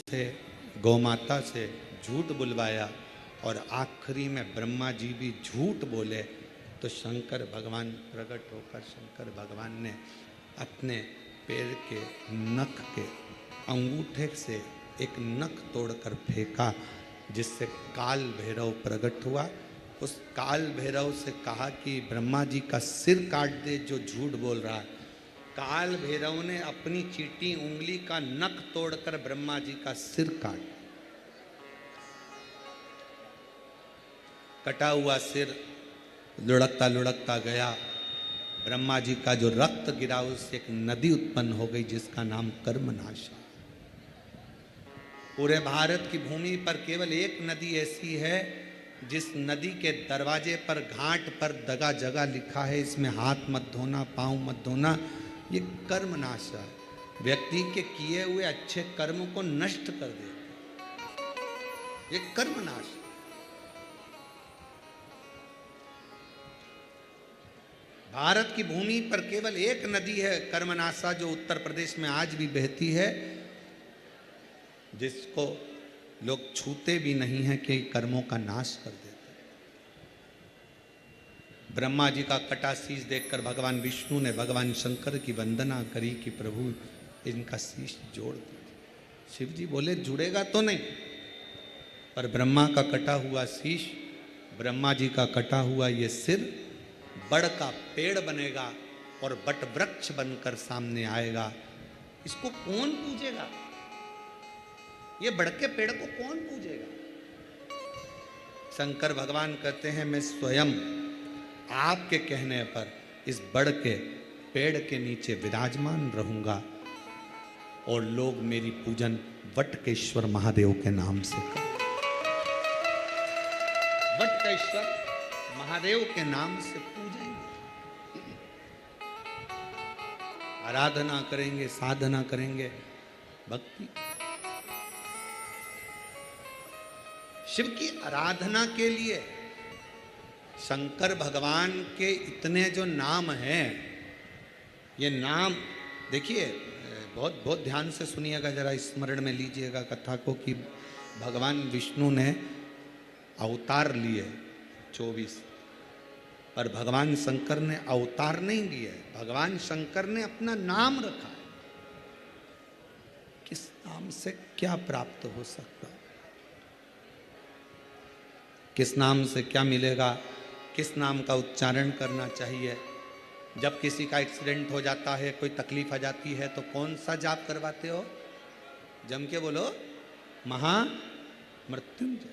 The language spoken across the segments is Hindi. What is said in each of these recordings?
से गौमाता से झूठ बुलवाया और आखिरी में ब्रह्मा जी भी झूठ बोले, तो शंकर भगवान प्रकट होकर शंकर भगवान ने अपने पैर के नख के अंगूठे से एक नख तोड़कर फेंका, जिससे काल भैरव प्रकट हुआ। उस काल भैरव से कहा कि ब्रह्मा जी का सिर काट दे जो झूठ बोल रहा है। काल भैरव ने अपनी चीटी उंगली का नख तोड़कर ब्रह्मा जी का सिर काट, कटा हुआ सिर लुढ़कता लुढ़कता गया। ब्रह्मा जी का जो रक्त गिरा उससे एक नदी उत्पन्न हो गई जिसका नाम कर्मनाशा। पूरे भारत की भूमि पर केवल एक नदी ऐसी है जिस नदी के दरवाजे पर घाट पर जगह जगह लिखा है, इसमें हाथ मत धोना, पांव मत धोना। ये कर्मनाशा है, व्यक्ति के किए हुए अच्छे कर्म को नष्ट कर दे। ये कर्मनाश। भारत की भूमि पर केवल एक नदी है कर्मनाशा, जो उत्तर प्रदेश में आज भी बहती है, जिसको लोग छूते भी नहीं हैं कि कर्मों का नाश कर देते। ब्रह्मा जी का कटा शीश देखकर भगवान विष्णु ने भगवान शंकर की वंदना करी कि प्रभु इनका शीश जोड़ दीजिए। शिव जी बोले जुड़ेगा तो नहीं, पर ब्रह्मा का कटा हुआ शीश, ब्रह्मा जी का कटा हुआ ये सिर बड़ का पेड़ बनेगा और बट वृक्ष बनकर सामने आएगा। इसको कौन पूजेगा? ये बड़ के पेड़ को कौन पूजेगा? शंकर भगवान कहते हैं मैं स्वयं आपके कहने पर इस बड़ के पेड़ के नीचे विराजमान रहूंगा और लोग मेरी पूजन वटकेश्वर महादेव के नाम से करें। वटकेश्वर महादेव के नाम से पूजेंगे, आराधना करेंगे, साधना करेंगे, भक्ति। शिव की आराधना के लिए शंकर भगवान के इतने जो नाम हैं, ये नाम देखिए, बहुत बहुत ध्यान से सुनिएगा, जरा स्मरण में लीजिएगा कथा को कि भगवान विष्णु ने अवतार लिए 24, पर भगवान शंकर ने अवतार नहीं लिए। भगवान शंकर ने अपना नाम रखा है। किस नाम से क्या प्राप्त हो सकता है, किस नाम से क्या मिलेगा, किस नाम का उच्चारण करना चाहिए। जब किसी का एक्सीडेंट हो जाता है, कोई तकलीफ आ जाती है, तो कौन सा जाप करवाते हो? जम के बोलो, महामृत्युंजय।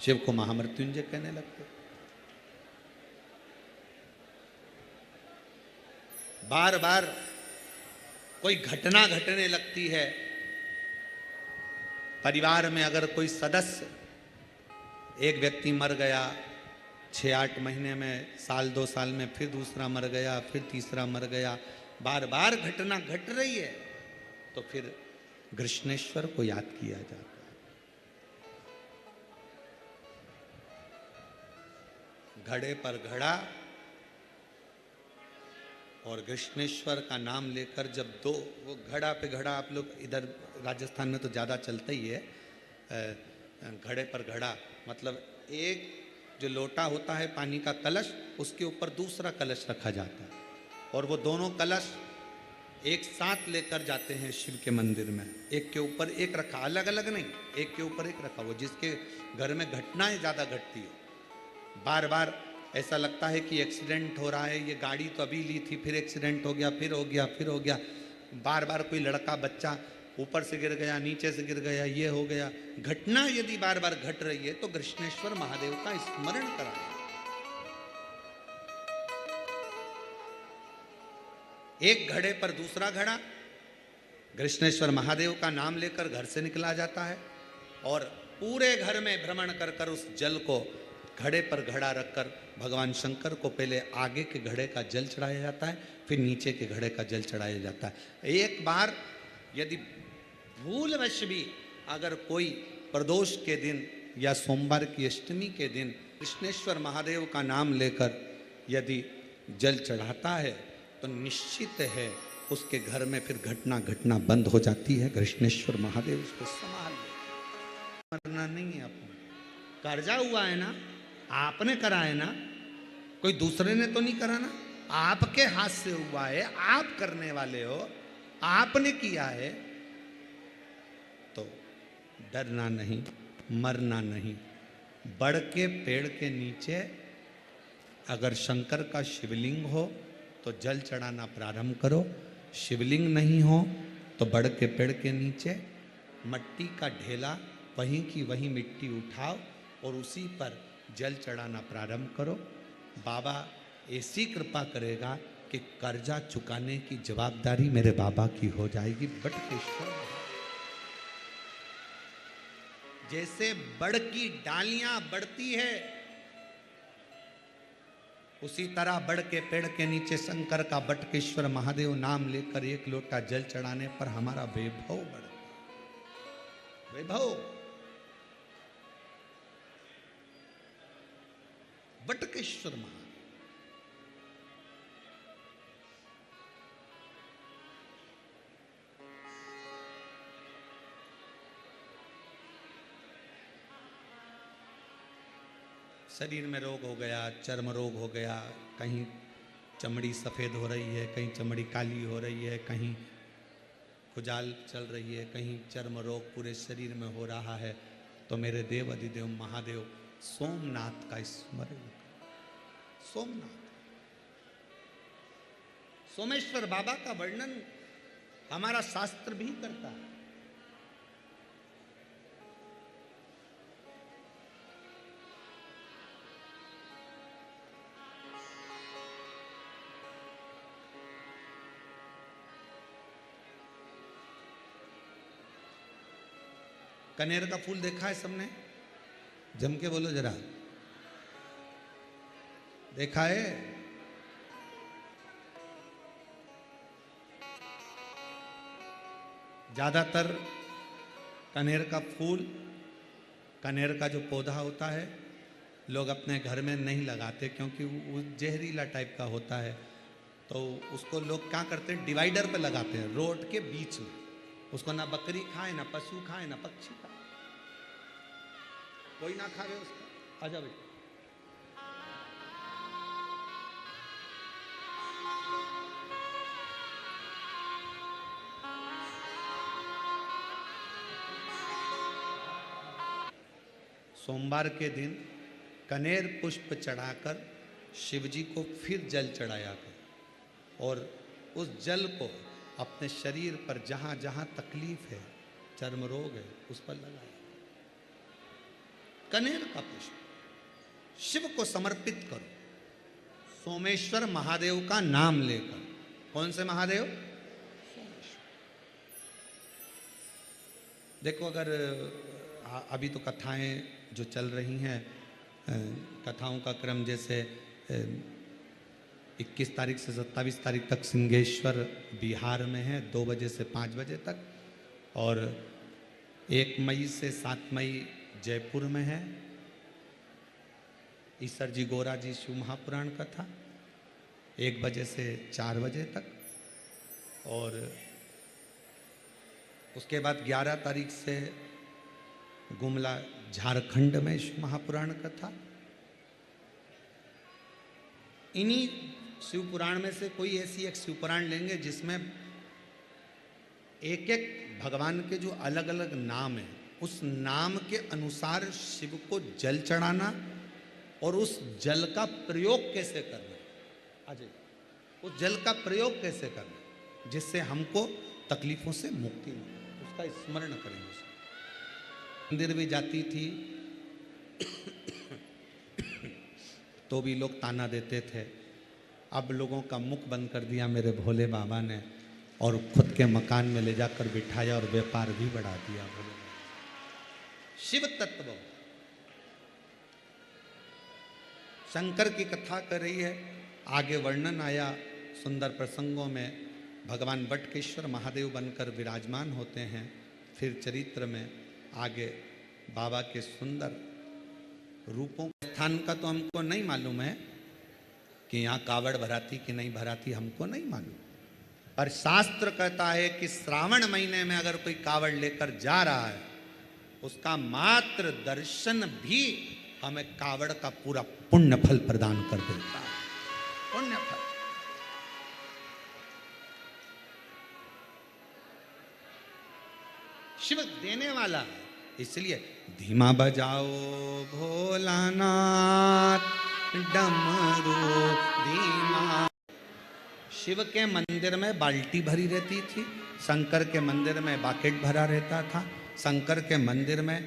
शिव को महामृत्युंजय कहने लगते। बार बार कोई घटना घटने लगती है, परिवार में अगर कोई सदस्य, एक व्यक्ति मर गया 6-8 महीने में, साल 2 साल में फिर दूसरा मर गया, फिर तीसरा मर गया, बार बार घटना घट रही है, तो फिर कृष्णेश्वर को याद किया जाता है। घड़े पर घड़ा और कृष्णेश्वर का नाम लेकर जब दो, वो घड़ा पे घड़ा, आप लोग इधर राजस्थान में तो ज़्यादा चलता ही है, घड़े पर घड़ा मतलब एक जो लोटा होता है पानी का कलश, उसके ऊपर दूसरा कलश रखा जाता है, और वो दोनों कलश एक साथ लेकर जाते हैं शिव के मंदिर में। एक के ऊपर एक रखा, अलग अलग नहीं, एक के ऊपर एक रखा। वो जिसके घर में घटनाएं ज़्यादा घटती है, बार बार ऐसा लगता है कि एक्सीडेंट हो रहा है, ये गाड़ी तो अभी ली थी, फिर एक्सीडेंट हो गया, फिर हो गया, फिर हो गया, बार बार कोई लड़का बच्चा ऊपर से गिर गया, नीचे से गिर गया, ये हो गया। घटना यदि बार बार घट रही है तो कृष्णेश्वर महादेव का स्मरण कराएं। एक घड़े पर दूसरा घड़ा, कृष्णेश्वर महादेव का नाम लेकर घर से निकला जाता है और पूरे घर में भ्रमण कर कर उस जल को घड़े पर घड़ा रखकर भगवान शंकर को पहले आगे के घड़े का जल चढ़ाया जाता है, फिर नीचे के घड़े का जल चढ़ाया जाता है। एक बार यदि भूलवश भी अगर कोई प्रदोष के दिन या सोमवार की अष्टमी के दिन कृष्णेश्वर महादेव का नाम लेकर यदि जल चढ़ाता है तो निश्चित है उसके घर में फिर घटना घटना बंद हो जाती है। कृष्णेश्वर महादेव उसको संभाल ले। मरना नहीं है अपन, कर्जा हुआ है ना, आपने करा है ना, कोई दूसरे ने तो नहीं करा ना, आपके हाथ से हुआ है, आप करने वाले हो, आपने किया है, तो डरना नहीं, मरना नहीं। बड़ के पेड़ के नीचे अगर शंकर का शिवलिंग हो तो जल चढ़ाना प्रारंभ करो, शिवलिंग नहीं हो तो बड़ के पेड़ के नीचे मट्टी का ढेला, वहीं की वहीं मिट्टी उठाओ और उसी पर जल चढ़ाना प्रारंभ करो। बाबा ऐसी कृपा करेगा कि कर्जा चुकाने की जवाबदारी मेरे बाबा की हो जाएगी। बटकेश्वर जैसे बड़ की डालियां बढ़ती है, उसी तरह बड़ के पेड़ के नीचे शंकर का बटकेश्वर महादेव नाम लेकर एक लोटा जल चढ़ाने पर हमारा वैभव बढ़ता, वैभव। बटकेश्वर महादेव शरीर में रोग हो गया, चर्म रोग हो गया, कहीं चमड़ी सफ़ेद हो रही है, कहीं चमड़ी काली हो रही है, कहीं खुजाल चल रही है, कहीं चर्म रोग पूरे शरीर में हो रहा है, तो मेरे देव अधिदेव महादेव सोमनाथ का स्मरण। सोमनाथ, सोमेश्वर बाबा का वर्णन हमारा शास्त्र भी करता है। कनेर का फूल देखा है सबने? जम के बोलो जरा, देखा है? ज्यादातर कनेर का फूल, कनेर का जो पौधा होता है, लोग अपने घर में नहीं लगाते क्योंकि वो जहरीला टाइप का होता है। तो उसको लोग क्या करते हैं, डिवाइडर पे लगाते हैं, रोड के बीच में। उसको ना बकरी खाए, ना पशु खाए, ना पक्षी खाए, कोई ना खावे उसको। आजा भाई, सोमवार के दिन कनेर पुष्प चढ़ाकर शिवजी को फिर जल चढ़ाया कर और उस जल को अपने शरीर पर जहाँ जहाँ तकलीफ है, चर्म रोग है, उस पर लगाया। कनेर का पुष्प शिव को समर्पित करो, सोमेश्वर महादेव का नाम लेकर। कौन से महादेव? सोमेश्वर। देखो, अगर अभी तो कथाएं जो चल रही हैं, कथाओं का क्रम जैसे 21 तारीख से 27 तारीख तक सिंहेश्वर बिहार में है, 2 बजे से 5 बजे तक, और 1 मई से 7 मई जयपुर में है। ईसर जी गोरा जी शिव महापुराण कथा 1 बजे से 4 बजे तक, और उसके बाद 11 तारीख से गुमला झारखंड में शिव महापुराण कथा। इन्हीं शिव पुराण में से कोई ऐसी एक शिव पुराण लेंगे जिसमें एक एक भगवान के जो अलग अलग नाम हैं, उस नाम के अनुसार शिव को जल चढ़ाना और उस जल का प्रयोग कैसे करना। अजय, उस जल का प्रयोग कैसे करना जिससे हमको तकलीफों से मुक्ति मिले, उसका स्मरण करेंगे। मंदिर भी जाती थी तो भी लोग ताना देते थे। अब लोगों का मुख बंद कर दिया मेरे भोले बाबा ने, और खुद के मकान में ले जाकर बिठाया और व्यापार भी बढ़ा दिया। भोले शिव तत्व शंकर की कथा कर रही है। आगे वर्णन आया सुंदर प्रसंगों में, भगवान बटकेश्वर महादेव बनकर विराजमान होते हैं। फिर चरित्र में आगे बाबा के सुंदर रूपों। स्थान का तो हमको नहीं मालूम है कि यहाँ कावड़ भराती कि नहीं भराती, हमको नहीं मालूम, पर शास्त्र कहता है कि श्रावण महीने में अगर कोई कावड़ लेकर जा रहा है, उसका मात्र दर्शन भी हमें कावड़ का पूरा पुण्य फल प्रदान कर देता है। पुण्य फल। शिव देने वाला है, इसलिए धीमा बजाओ भोलानाथ डमरू धीमा। शिव के मंदिर में बाल्टी भरी रहती थी, शंकर के मंदिर में बाकेट भरा रहता था, शंकर के मंदिर में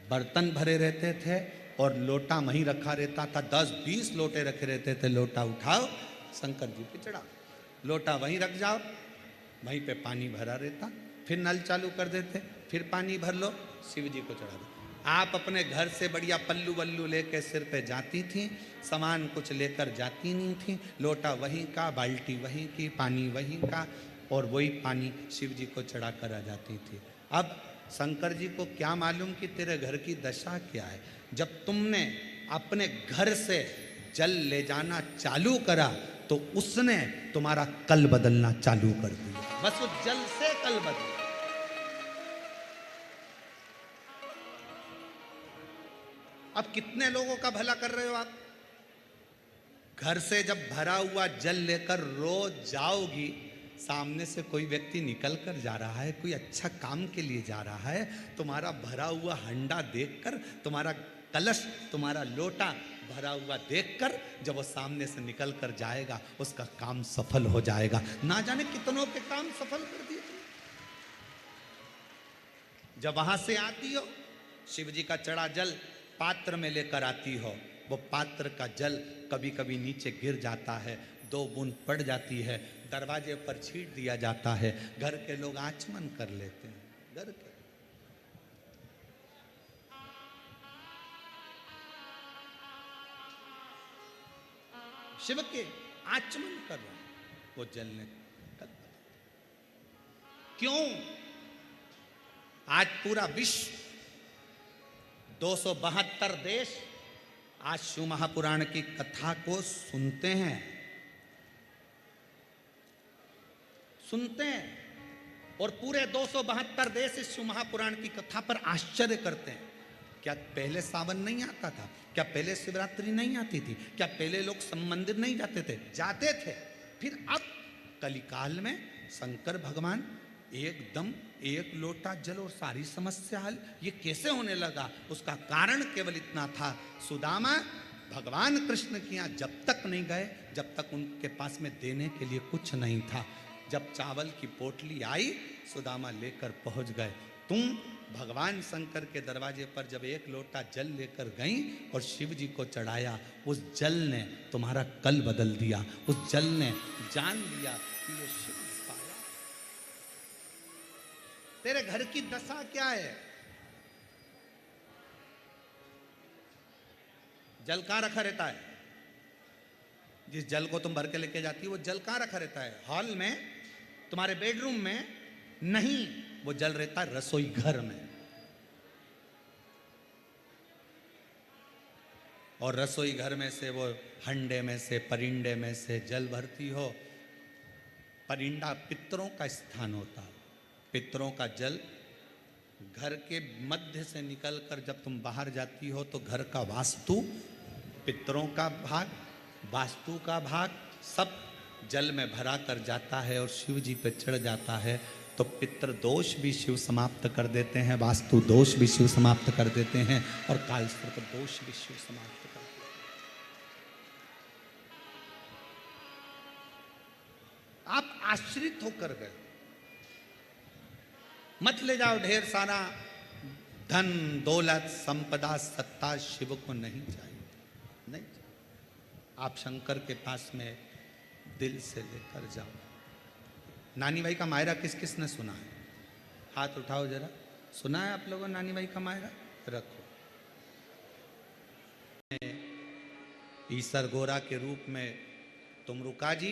बर्तन भरे रहते थे और लोटा वहीं रखा रहता था। 10-20 लोटे रखे रहते थे। लोटा उठाओ शंकर जी पे चढ़ाओ, लोटा वहीं रख जाओ, वहीं पे पानी भरा रहता, फिर नल चालू कर देते, फिर पानी भर लो, शिव जी को चढ़ा दो। आप अपने घर से बढ़िया पल्लू वल्लू लेके सिर पे जाती थी, सामान कुछ लेकर जाती नहीं थी, लोटा वहीं का, बाल्टी वहीं की, पानी वहीं का, और वही पानी शिव जी को चढ़ा कर आ जाती थी। अब शंकर जी को क्या मालूम कि तेरे घर की दशा क्या है। जब तुमने अपने घर से जल ले जाना चालू करा तो उसने तुम्हारा कल बदलना चालू कर दिया। बस उस जल से कल बदला। अब कितने लोगों का भला कर रहे हो आप। घर से जब भरा हुआ जल लेकर रोज जाओगी, सामने से कोई व्यक्ति निकल कर जा रहा है, कोई अच्छा काम के लिए जा रहा है, तुम्हारा भरा हुआ हंडा देखकर, तुम्हारा कलश, तुम्हारा लोटा भरा हुआ देखकर जब वो सामने से निकल कर जाएगा, उसका काम सफल हो जाएगा। ना जाने कितनों के काम सफल कर दिए। जब वहां से आती हो, शिव जी का चढ़ा जल पात्र में लेकर आती हो, वो पात्र का जल कभी कभी नीचे गिर जाता है, 2 बूंद पड़ जाती है, दरवाजे पर छींट दिया जाता है, घर के लोग आचमन कर लेते हैं। घर के शिव के आचमन कर रहे हैं, वो जल ने क्यों? आज पूरा विश्व 272 देश आज शिव महापुराण की कथा को सुनते हैं, और पूरे 272 देश इस शिव महापुराण की कथा पर आश्चर्य करते हैं। क्या पहले सावन नहीं आता था? क्या पहले शिवरात्रि नहीं आती थी? क्या पहले लोग मंदिर नहीं जाते थे? जाते थे। फिर अब कलिकाल में शंकर भगवान एकदम एक लोटा जल और सारी समस्या हल, ये कैसे होने लगा? उसका कारण केवल इतना था, सुदामा भगवान कृष्ण के यहाँ जब तक नहीं गए, जब तक उनके पास में देने के लिए कुछ नहीं था। जब चावल की पोटली आई, सुदामा लेकर पहुंच गए। तुम भगवान शंकर के दरवाजे पर जब एक लोटा जल लेकर गई और शिव जी को चढ़ाया, उस जल ने तुम्हारा कल बदल दिया। उस जल ने जान लिया कि ये शिव पाया। तेरे घर की दशा क्या है? जल कहां रखा रहता है? जिस जल को तुम भर के लेके जाती हो, वो जल कहां रखा रहता है? हॉल में, तुम्हारे बेडरूम में नहीं, वो जल रहता है रसोई घर में। और रसोई घर में से वो हंडे में से, परिंडे में से जल भरती हो। परिंडा पितरों का स्थान होता है। पितरों का जल घर के मध्य से निकलकर जब तुम बाहर जाती हो तो घर का वास्तु, पितरों का भाग, वास्तु का भाग सब जल में भरा कर जाता है और शिव जी पे चढ़ जाता है। तो पितृ दोष भी शिव समाप्त कर देते हैं, वास्तु दोष भी शिव समाप्त कर देते हैं, और कालसर्प दोष भी शिव समाप्त कर देते हैं। आप आश्रित होकर गए। मत ले जाओ ढेर सारा धन, दौलत, संपदा, सत्ता, शिव को नहीं चाहिए, नहीं चाहिए। आप शंकर के पास में दिल से लेकर जाओ। नानी भाई का मायरा किस किस ने सुना है? हाथ उठाओ जरा। सुना है आप लोगों नानी भाई का मायरा? रखो। ईसर गोरा के रूप में तुमरुका जी,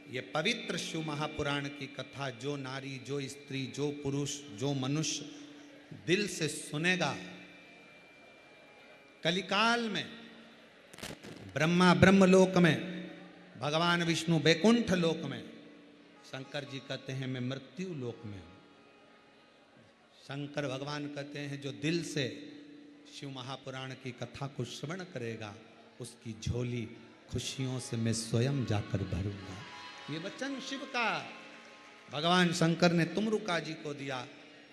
ये पवित्र शिव महापुराण की कथा जो नारी, जो स्त्री, जो पुरुष, जो मनुष्य दिल से सुनेगा, कलिकाल में ब्रह्मा ब्रह्मलोक में, भगवान विष्णु बैकुंठ लोक में, शंकर जी कहते हैं मैं मृत्यु लोक में हूँ। शंकर भगवान कहते हैं जो दिल से शिव महापुराण की कथा को श्रवण करेगा उसकी झोली खुशियों से मैं स्वयं जाकर भरूंगा। ये वचन शिव का भगवान शंकर ने तुमरुका जी को दिया।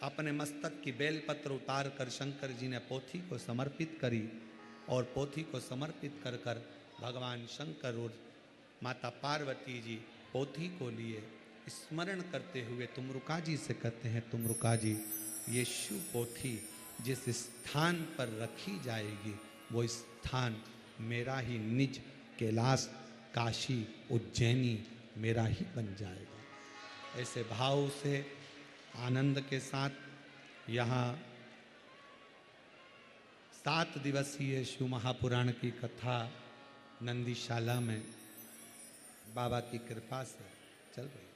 अपने मस्तक की बेलपत्र उतार कर शंकर जी ने पोथी को समर्पित करी और पोथी को समर्पित कर कर भगवान शंकर और माता पार्वती जी पोथी को लिए स्मरण करते हुए तुमरुका जी से कहते हैं तुमरुका जी ये शिव पोथी जिस स्थान पर रखी जाएगी वो स्थान मेरा ही निज कैलाश काशी उज्जैनी मेरा ही बन जाएगा। ऐसे भाव से आनंद के साथ यहाँ 7 दिवसीय शिव महापुराण की कथा नंदीशाला में बाबा की कृपा से चल रही है।